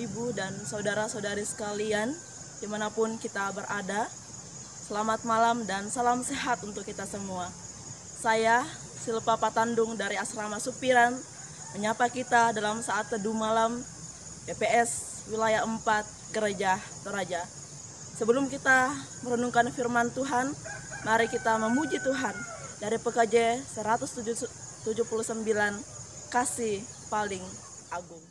Ibu dan saudara-saudari sekalian, dimanapun kita berada. Selamat malam dan salam sehat untuk kita semua. Saya, Silpa Patandung dari Asrama Supiran, menyapa kita dalam saat teduh malam PPS Wilayah 4 Gereja Toraja. Sebelum kita merenungkan firman Tuhan, mari kita memuji Tuhan dari PKJ 179, Kasih Paling Agung.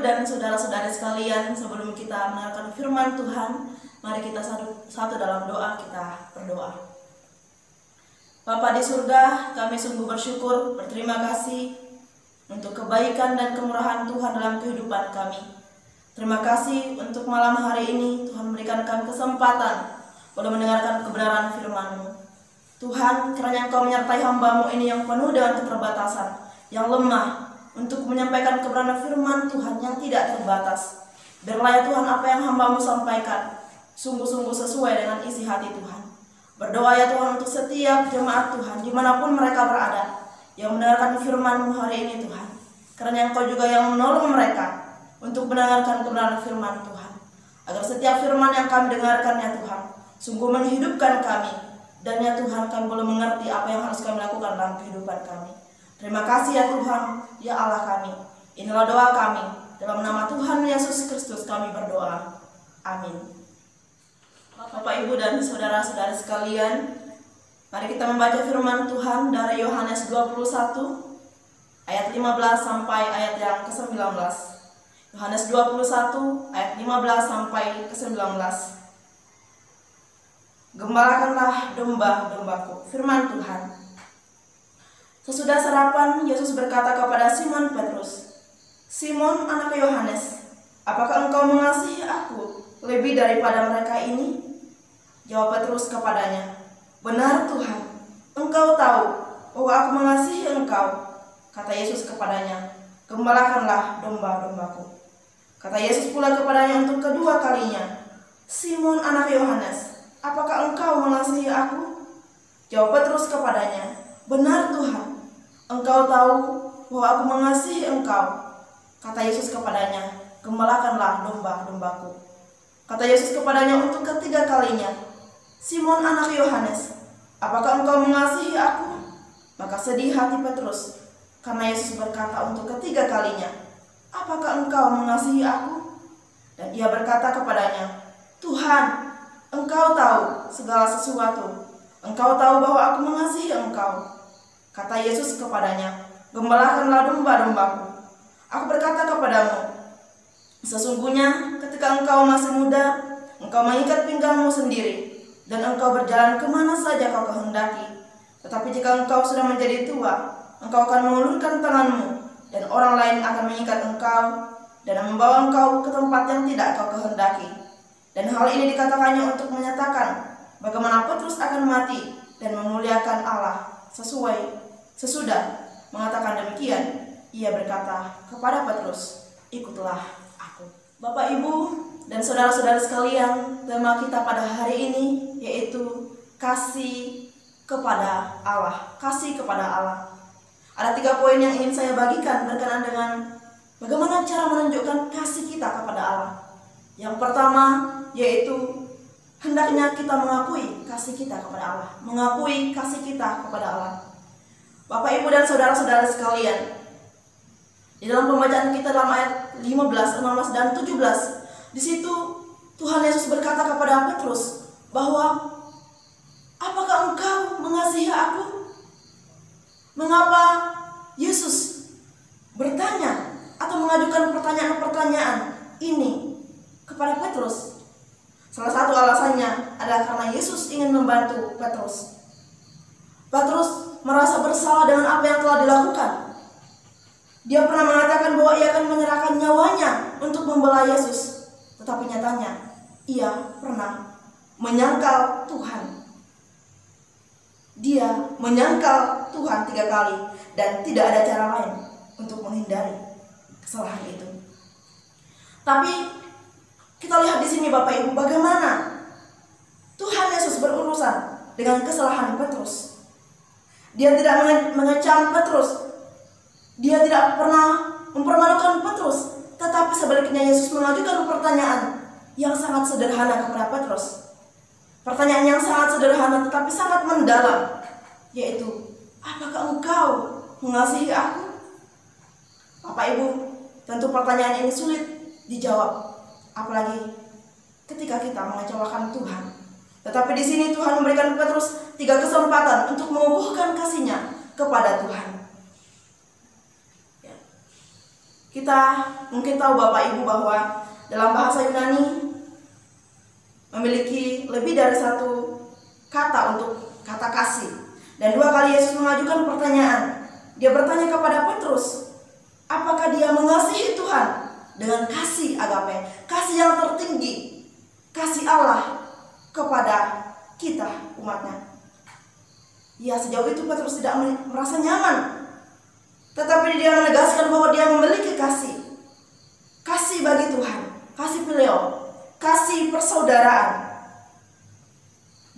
Dan saudara-saudari sekalian, sebelum kita mendengarkan firman Tuhan, mari kita satu dalam doa. Kita berdoa. Bapa di surga, kami sungguh bersyukur, berterima kasih untuk kebaikan dan kemurahan Tuhan dalam kehidupan kami. Terima kasih untuk malam hari ini Tuhan memberikan kami kesempatan boleh mendengarkan kebenaran firman-Mu. Tuhan, kiranya Engkau menyertai hamba-Mu ini yang penuh dengan keterbatasan, yang lemah, untuk menyampaikan kebenaran firman Tuhan yang tidak terbatas. Biarlah ya Tuhan, apa yang hamba-Mu sampaikan sungguh-sungguh sesuai dengan isi hati Tuhan. Berdoa ya Tuhan untuk setiap jemaat Tuhan dimanapun mereka berada yang mendengarkan firman-Mu hari ini Tuhan. Karena Engkau juga yang menolong mereka untuk mendengarkan kebenaran firman Tuhan, agar setiap firman yang kami dengarkan ya Tuhan sungguh menghidupkan kami, dan ya Tuhan kami boleh mengerti apa yang harus kami lakukan dalam kehidupan kami. Terima kasih ya Tuhan, ya Allah kami. Inilah doa kami. Dalam nama Tuhan Yesus Kristus kami berdoa. Amin. Bapak, Ibu, dan saudara-saudari sekalian, mari kita membaca firman Tuhan dari Yohanes 21 ayat 15 sampai ayat yang ke-19. Yohanes 21 ayat 15 sampai ke-19. Gembalakanlah domba-dombaku. Firman Tuhan. Sesudah sarapan, Yesus berkata kepada Simon Petrus, "Simon, anak Yohanes, apakah engkau mengasihi aku lebih daripada mereka ini? Jawab Petrus kepadanya, benar Tuhan, engkau tahu bahwa aku mengasihi engkau. Kata Yesus kepadanya, gembalakanlah domba-dombaku. Kata Yesus pula kepadanya untuk kedua kalinya, Simon anak Yohanes, apakah engkau mengasihi aku? Jawab Petrus kepadanya, benar Tuhan, engkau tahu bahwa aku mengasihi engkau. Kata Yesus kepadanya, gembalakanlah domba-dombaku. Kata Yesus kepadanya untuk ketiga kalinya, Simon anak Yohanes, apakah engkau mengasihi aku? Maka sedih hati Petrus, karena Yesus berkata untuk ketiga kalinya, apakah engkau mengasihi aku? Dan ia berkata kepadanya, Tuhan, engkau tahu segala sesuatu. Engkau tahu bahwa aku mengasihi engkau. Kata Yesus kepadanya, gembalakanlah domba-dombaku. Aku berkata kepadamu, sesungguhnya ketika engkau masih muda, engkau mengikat pinggangmu sendiri, dan engkau berjalan kemana saja kau kehendaki. Tetapi jika engkau sudah menjadi tua, engkau akan mengulurkan tanganmu, dan orang lain akan mengikat engkau, dan membawa engkau ke tempat yang tidak kau kehendaki. Dan hal ini dikatakannya untuk menyatakan bagaimana Petrus akan mati dan memuliakan Allah. Sesudah mengatakan demikian, ia berkata kepada Petrus, ikutlah aku. Bapak, Ibu, dan saudara-saudara sekalian, tema kita pada hari ini yaitu kasih kepada Allah. Kasih kepada Allah. Ada 3 poin yang ingin saya bagikan berkenaan dengan bagaimana cara menunjukkan kasih kita kepada Allah. Yang pertama yaitu hendaknya kita mengakui kasih kita kepada Allah. Mengakui kasih kita kepada Allah. Bapak, Ibu, dan saudara-saudara sekalian, di dalam pembacaan kita dalam ayat 15, 16, dan 17, di situ Tuhan Yesus berkata kepada Petrus bahwa apakah engkau mengasihi aku? Mengapa Yesus bertanya atau mengajukan pertanyaan-pertanyaan ini kepada Petrus? Salah satu alasannya adalah karena Yesus ingin membantu Petrus. Petrus merasa bersalah dengan apa yang telah dilakukan. Dia pernah mengatakan bahwa ia akan menyerahkan nyawanya untuk membela Yesus. Tetapi nyatanya ia pernah menyangkal Tuhan. Dia menyangkal Tuhan 3 kali dan tidak ada cara lain untuk menghindari kesalahan itu. Tapi kita lihat di sini Bapak Ibu bagaimana Tuhan Yesus berurusan dengan kesalahan Petrus. Dia tidak mengecam Petrus. Dia tidak pernah mempermalukan Petrus, tetapi sebaliknya Yesus mengajukan pertanyaan yang sangat sederhana kepada Petrus. Pertanyaan yang sangat sederhana tetapi sangat mendalam, yaitu, apakah engkau mengasihi aku? Bapak Ibu, tentu pertanyaan ini sulit dijawab, apalagi ketika kita mengecewakan Tuhan. Tetapi di sini Tuhan memberikan Petrus 3 kesempatan untuk mengukuhkan kasih-Nya kepada Tuhan. Ya. Kita mungkin tahu Bapak Ibu bahwa dalam bahasa Yunani memiliki lebih dari 1 kata untuk kata kasih. Dan 2 kali Yesus mengajukan pertanyaan. Dia bertanya kepada Petrus, apakah dia mengasihi Tuhan dengan kasih agape, kasih yang tertinggi, kasih Allah kepada kita umatnya. Ya, sejauh itu Petrus tidak merasa nyaman. Tetapi dia menegaskan bahwa dia memiliki kasih. Kasih bagi Tuhan, kasih filial, kasih persaudaraan.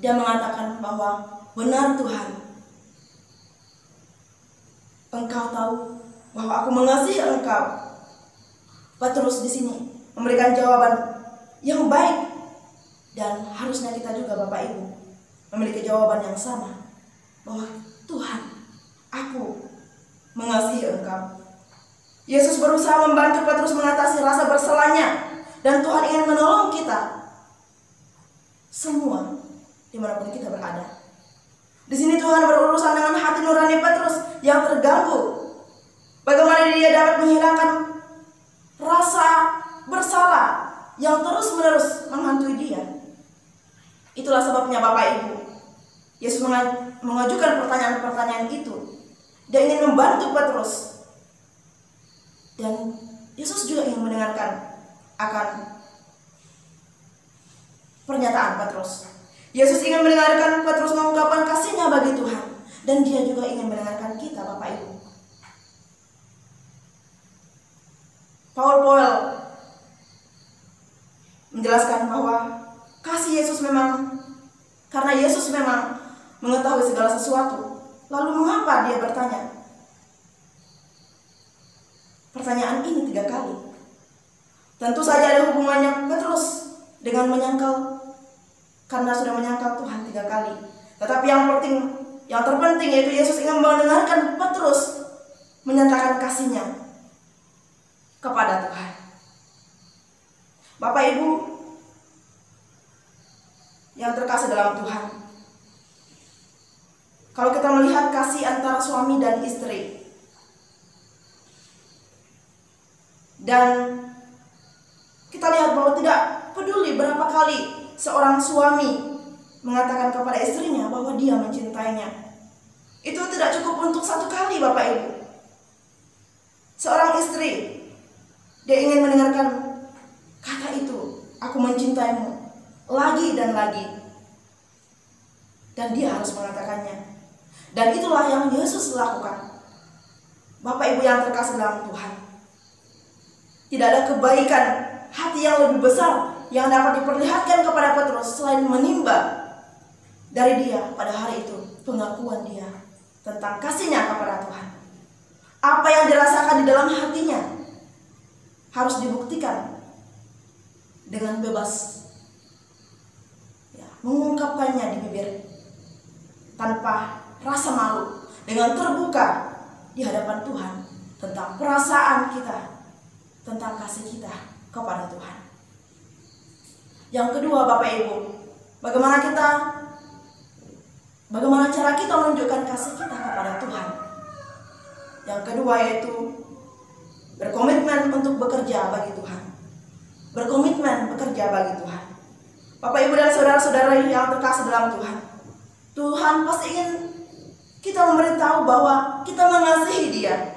Dia mengatakan bahwa benar Tuhan, Engkau tahu bahwa aku mengasihi Engkau. Petrus di sini memberikan jawaban yang baik, dan harusnya kita juga Bapak Ibu memiliki jawaban yang sama, bahwa Tuhan, aku mengasihi Engkau. Yesus berusaha membantu Petrus mengatasi rasa bersalahnya, dan Tuhan ingin menolong kita semua dimanapun kita berada. Di sini Tuhan berurusan dengan hati nurani Petrus yang terganggu. Bagaimana dia dapat menghilangkan rasa bersalah yang terus-menerus menghantui dia. Itulah sebabnya Bapak Ibu, Yesus mengajukan pertanyaan-pertanyaan itu. Dia ingin membantu Petrus. Dan Yesus juga ingin mendengarkan akan pernyataan Petrus. Yesus ingin mendengarkan Petrus mengungkapkan kasihnya bagi Tuhan, dan dia juga ingin mendengarkan kita, Bapak Ibu. Paul menjelaskan bahwa kasih Yesus memang, karena Yesus memang mengetahui segala sesuatu. Lalu mengapa dia bertanya pertanyaan ini 3 kali? Tentu saja ada hubungannya Petrus dengan menyangkal, karena sudah menyangkal Tuhan 3 kali. Tetapi yang terpenting yaitu Yesus ingin mendengarkan Petrus menyatakan kasihnya kepada Tuhan. Bapak Ibu yang terkasih dalam Tuhan, kalau kita melihat kasih antara suami dan istri, dan kita lihat bahwa tidak peduli berapa kali seorang suami mengatakan kepada istrinya bahwa dia mencintainya, itu tidak cukup untuk 1 kali, Bapak Ibu. Seorang istri, dia ingin mendengarkan kata itu, aku mencintaimu, lagi dan lagi. Dan dia harus mengatakannya. Dan itulah yang Yesus lakukan. Bapak Ibu yang terkasih dalam Tuhan, tidak ada kebaikan hati yang lebih besar yang dapat diperlihatkan kepada Petrus selain menimba dari dia pada hari itu pengakuan dia tentang kasihnya kepada Tuhan. Apa yang dirasakan di dalam hatinya harus dibuktikan dengan bebas, mengungkapkannya di bibir tanpa rasa malu, dengan terbuka di hadapan Tuhan tentang perasaan kita, tentang kasih kita kepada Tuhan. Yang kedua, Bapak Ibu, bagaimana cara kita menunjukkan kasih kita kepada Tuhan? Yang kedua yaitu berkomitmen untuk bekerja bagi Tuhan. Berkomitmen bekerja bagi Tuhan. Bapak Ibu dan saudara-saudara yang terkasih dalam Tuhan, Tuhan pasti ingin kita memberitahu bahwa kita mengasihi Dia.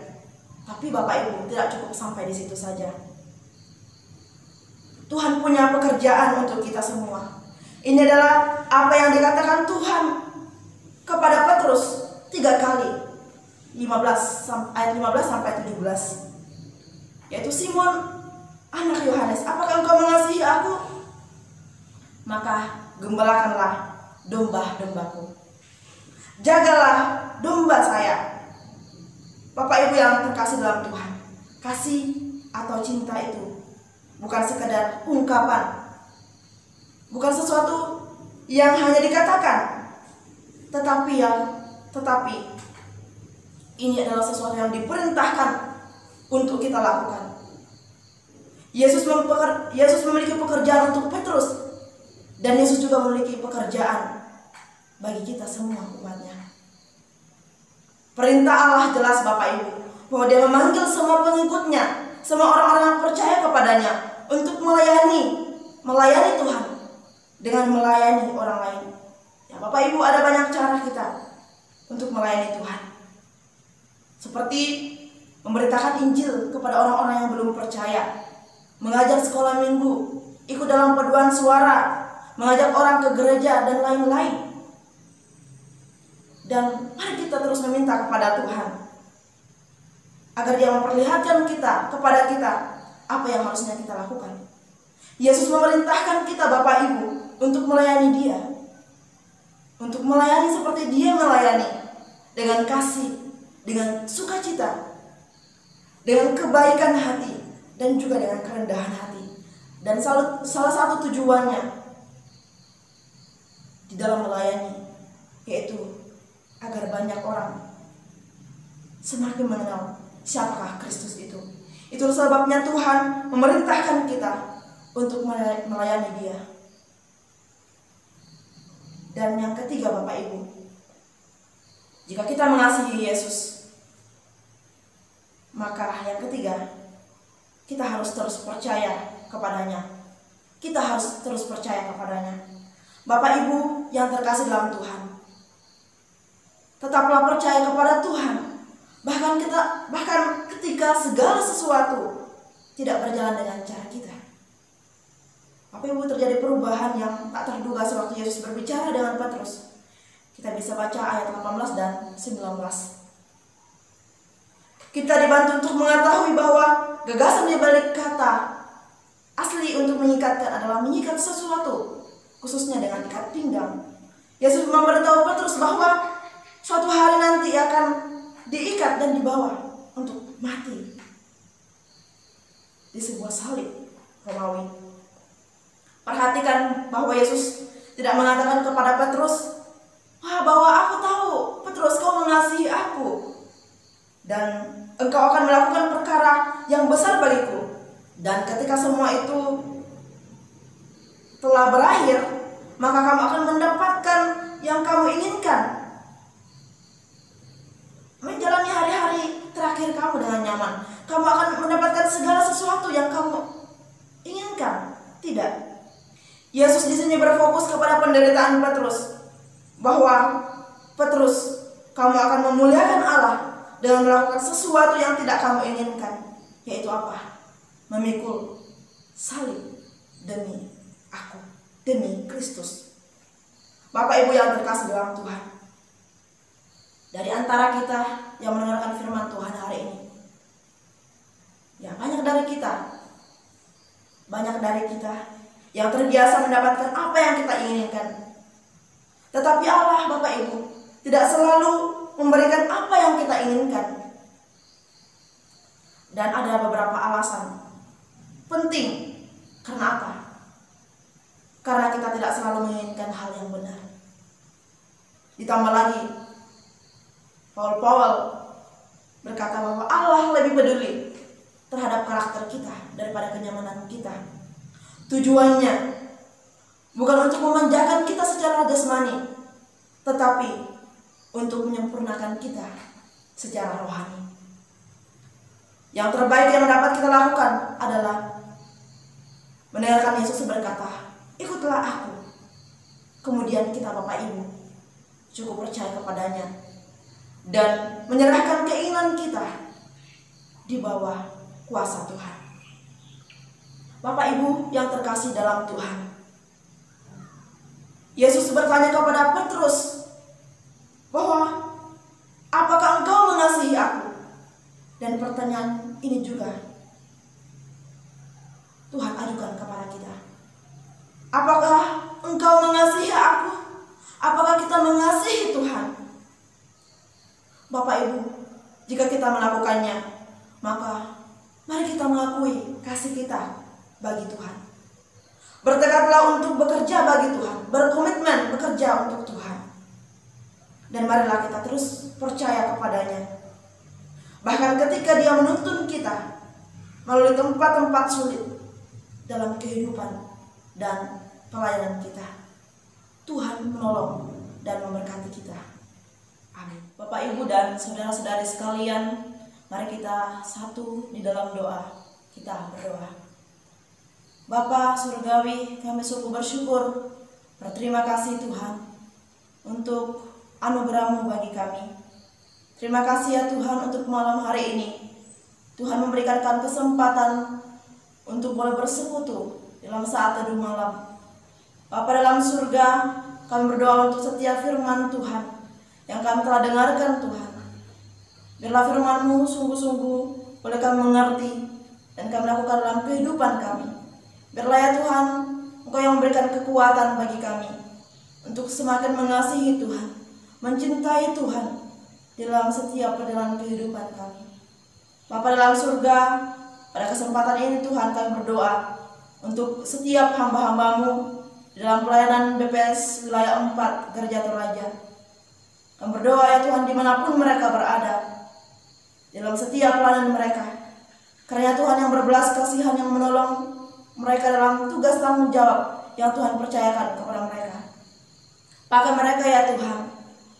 Tapi Bapak Ibu, tidak cukup sampai di situ saja. Tuhan punya pekerjaan untuk kita semua. Ini adalah apa yang dikatakan Tuhan kepada Petrus 3 kali, ayat 15 sampai 17. Yaitu, Simon anak Yohanes, apakah engkau mengasihi aku? Maka gembalakanlah domba-dombaku. Jagalah domba saya. Bapak Ibu yang terkasih dalam Tuhan, kasih atau cinta itu bukan sekedar ungkapan, bukan sesuatu yang hanya dikatakan, tetapi ini adalah sesuatu yang diperintahkan untuk kita lakukan. Yesus memiliki pekerjaan untuk Petrus, dan Yesus juga memiliki pekerjaan bagi kita semua umatnya. Perintah Allah jelas, Bapak Ibu, bahwa Dia memanggil semua pengikutnya, semua orang-orang yang percaya kepadanya untuk melayani Tuhan dengan melayani orang lain. Ya, Bapak Ibu, ada banyak cara kita untuk melayani Tuhan. Seperti memberitakan Injil kepada orang-orang yang belum percaya, mengajar sekolah minggu, ikut dalam paduan suara, mengajak orang ke gereja, dan lain-lain. Dan mari kita terus meminta kepada Tuhan agar Dia memperlihatkan kepada kita apa yang harusnya kita lakukan. Yesus memerintahkan kita, Bapak Ibu, untuk melayani Dia, untuk melayani seperti Dia melayani, dengan kasih, dengan sukacita, dengan kebaikan hati, dan juga dengan kerendahan hati. Dan salah satu tujuannya di dalam melayani yaitu agar banyak orang semakin mengenal siapakah Kristus itu. Itu sebabnya Tuhan memerintahkan kita untuk melayani Dia. Dan yang ketiga, Bapak Ibu, jika kita mengasihi Yesus, maka yang ketiga, kita harus terus percaya kepadanya. Kita harus terus percaya kepadanya. Bapak Ibu yang terkasih dalam Tuhan, tetaplah percaya kepada Tuhan, bahkan ketika segala sesuatu tidak berjalan dengan cara kita. Bapak Ibu, terjadi perubahan yang tak terduga sewaktu Yesus berbicara dengan Petrus. Kita bisa baca ayat 18 dan 19. Kita dibantu untuk mengetahui bahwa gagasan di balik kata asli untuk mengikatkan adalah mengikat sesuatu, khususnya dengan ikat pinggang. Yesus memberitahu Petrus bahwa suatu hari nanti akan diikat dan dibawa untuk mati di sebuah salib Romawi. Perhatikan bahwa Yesus tidak mengatakan kepada Petrus, bahwa aku tahu Petrus, kau mengasihi aku dan engkau akan melakukan perkara yang besar bagiku. Dan ketika semua itu telah berakhir, maka kamu akan mendapatkan yang kamu inginkan. Menjalani hari-hari terakhir kamu dengan nyaman. Kamu akan mendapatkan segala sesuatu yang kamu inginkan. Tidak. Yesus di sini berfokus kepada penderitaan Petrus, bahwa Petrus, kamu akan memuliakan Allah dengan melakukan sesuatu yang tidak kamu inginkan, yaitu apa? Memikul salib demi aku, demi Kristus. Bapak Ibu yang terkasih dalam Tuhan, dari antara kita yang mendengarkan firman Tuhan hari ini, ya banyak dari kita yang terbiasa mendapatkan apa yang kita inginkan. Tetapi Allah, Bapak Ibu, tidak selalu memberikan apa yang kita inginkan. Dan ada beberapa alasan penting. Karena apa? Karena kita tidak selalu menginginkan hal yang benar. Ditambah lagi, Paul berkata bahwa Allah lebih peduli terhadap karakter kita daripada kenyamanan kita. Tujuannya bukan untuk memanjakan kita secara jasmani, tetapi untuk menyempurnakan kita secara rohani. Yang terbaik yang dapat kita lakukan adalah mendengarkan Yesus berkata, ikutlah aku. Kemudian kita, Bapak Ibu, cukup percaya kepadanya dan menyerahkan keinginan kita di bawah kuasa Tuhan. Bapak Ibu yang terkasih dalam Tuhan, Yesus bertanya kepada Petrus bahwa apakah engkau mengasihi aku? Dan pertanyaan ini juga Tuhan ajukan kepada kita. Apakah engkau mengasihi aku? Apakah kita mengasihi Tuhan? Bapak Ibu, jika kita melakukannya, maka mari kita mengakui kasih kita bagi Tuhan. Bertekadlah untuk bekerja bagi Tuhan, berkomitmen bekerja untuk Tuhan. Dan marilah kita terus percaya kepadanya. Bahkan ketika Dia menuntun kita melalui tempat-tempat sulit dalam kehidupan dan pelayanan kita, Tuhan menolong dan memberkati kita. Amin. Bapak, Ibu, dan saudara-saudari sekalian, mari kita satu di dalam doa. Kita berdoa. Bapa surgawi, kami sungguh bersyukur, berterima kasih Tuhan untuk anugerah-Mu bagi kami. Terima kasih ya Tuhan untuk malam hari ini. Tuhan memberikan kesempatan untuk boleh bersekutu dalam saat teduh malam. Bapa dalam surga, kami berdoa untuk setiap firman Tuhan yang kami telah dengarkan Tuhan. Biarlah firman-Mu sungguh-sungguh boleh kami mengerti dan kami lakukan dalam kehidupan kami. Biarlah ya Tuhan, Engkau yang memberikan kekuatan bagi kami untuk semakin mengasihi Tuhan, mencintai Tuhan dalam setiap perjalanan kehidupan kami. Bapa dalam surga, pada kesempatan ini Tuhan kami berdoa untuk setiap hamba-hamba-Mu dalam pelayanan BPS wilayah 4 Gereja Toraja. Kami berdoa ya Tuhan dimanapun mereka berada, dalam setiap pelayanan mereka, karena Tuhan yang berbelas kasihan yang menolong mereka dalam tugas tanggung jawab yang Tuhan percayakan kepada mereka. Pakai mereka ya Tuhan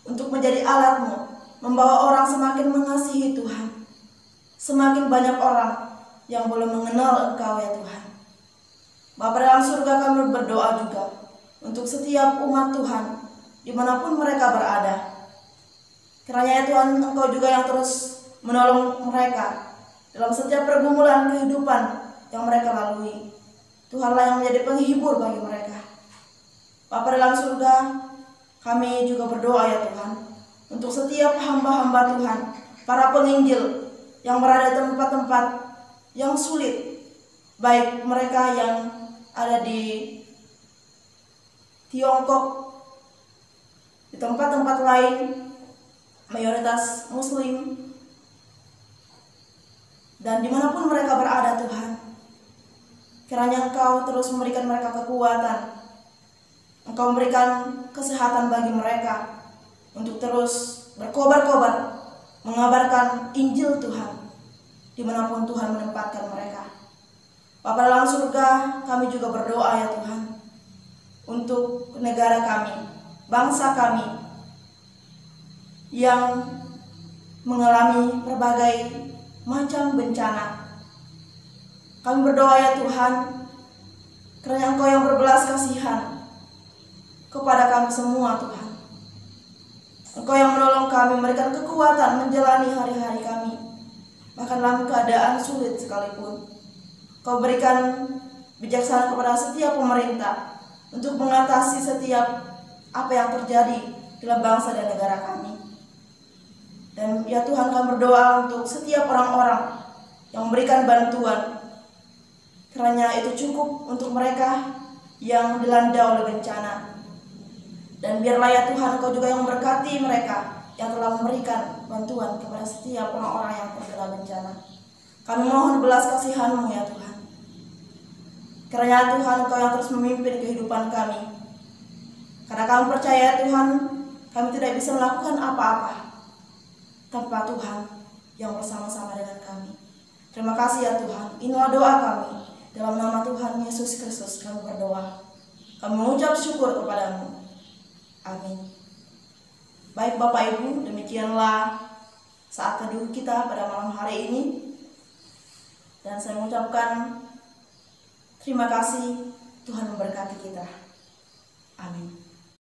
untuk menjadi alat-Mu, membawa orang semakin mengasihi Tuhan. Semakin banyak orang yang boleh mengenal Engkau ya Tuhan. Bapa dalam surga, kami berdoa juga untuk setiap umat Tuhan dimanapun mereka berada. Kiranya ya Tuhan, Engkau juga yang terus menolong mereka dalam setiap pergumulan kehidupan yang mereka lalui. Tuhanlah yang menjadi penghibur bagi mereka. Bapa dalam surga, kami juga berdoa ya Tuhan, untuk setiap hamba-hamba Tuhan, para penginjil yang berada di tempat-tempat yang sulit, baik mereka yang ada di Tiongkok, di tempat-tempat lain, mayoritas Muslim, dan dimanapun mereka berada Tuhan, kiranya Engkau terus memberikan mereka kekuatan, Engkau memberikan kesehatan bagi mereka untuk terus berkobar-kobar mengabarkan Injil Tuhan dimanapun Tuhan menempatkan mereka. Bapa dalam surga, kami juga berdoa ya Tuhan untuk negara kami, bangsa kami yang mengalami berbagai macam bencana. Kami berdoa ya Tuhan, karena Engkau yang berbelas kasihan kepada kami semua Tuhan. Engkau yang menolong kami, memberikan kekuatan menjalani hari-hari kami, bahkan dalam keadaan sulit sekalipun. Kau berikan bijaksana kepada setiap pemerintah untuk mengatasi setiap apa yang terjadi dalam bangsa dan negara kami. Dan ya Tuhan, kami berdoa untuk setiap orang-orang yang memberikan bantuan, kiranya itu cukup untuk mereka yang dilanda oleh bencana. Dan biarlah ya Tuhan, Engkau juga yang memberkati mereka yang telah memberikan bantuan kepada setiap orang-orang yang terkena bencana. Kami mohon belas kasihan-Mu ya Tuhan. Kiranya Tuhan, Engkau yang terus memimpin kehidupan kami. Karena kami percaya Tuhan, kami tidak bisa melakukan apa-apa tanpa Tuhan yang bersama-sama dengan kami. Terima kasih ya Tuhan. Inilah doa kami. Dalam nama Tuhan Yesus Kristus kami berdoa. Kami mengucap syukur kepada-Mu. Amin. Baik Bapak Ibu, demikianlah saat teduh kita pada malam hari ini. Dan saya mengucapkan terima kasih, Tuhan memberkati kita. Amin.